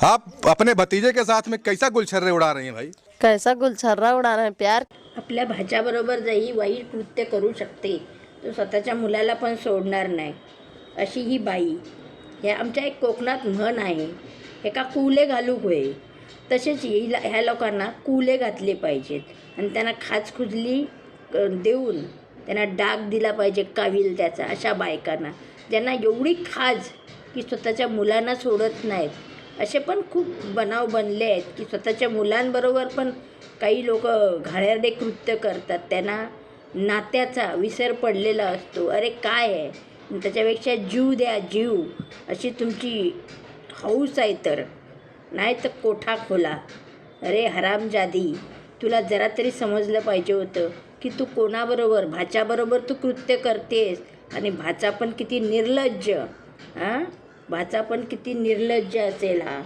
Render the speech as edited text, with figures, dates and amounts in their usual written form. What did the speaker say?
आप अपने भतीजे के साथ में कैसा गुलछर्रे उड़ा रही हैं भाई? कैसा गुलछर्रा उड़ाना है प्यार। आपल्या भाच्याबरोबर जरी वाईट कृत्य करू शकते तो स्वतःच्या मुलाला पण सोडणार नाही अशी ही बाई. ह्या आमच्या एक कोकणात म्हण आहे, हे का कुले घालू होय. तसेच ह्या लोकांना कुले घातले पाहिजेत आणि त्यांना खाचखुजली देऊन त्यांना डाग दिला पाहिजे काविल त्याचा. अशा बायकांना ज्यांना एवढी खाज की स्वतःच्या मुलांना सोडत नाहीत. असे पण खूप बनाव बनले आहेत की स्वतःच्या मुलांबरोबर पण काही लोक घाणेरडे कृत्य करतात. त्यांना नात्याचा विसर पडलेला असतो. अरे काय आहे, त्याच्यापेक्षा जीव द्या जीव, अशी तुमची हौस आहे तर, नाही तर कोठा खोला. अरे हरामजादी, तुला जरा तरी समजलं पाहिजे होतं की तू कोणाबरोबर, भाच्याबरोबर तू कृत्य करतेस. आणि भाचा पण किती निर्लज्ज, हां, भाचा पण किती निर्लज्ज असेल हा.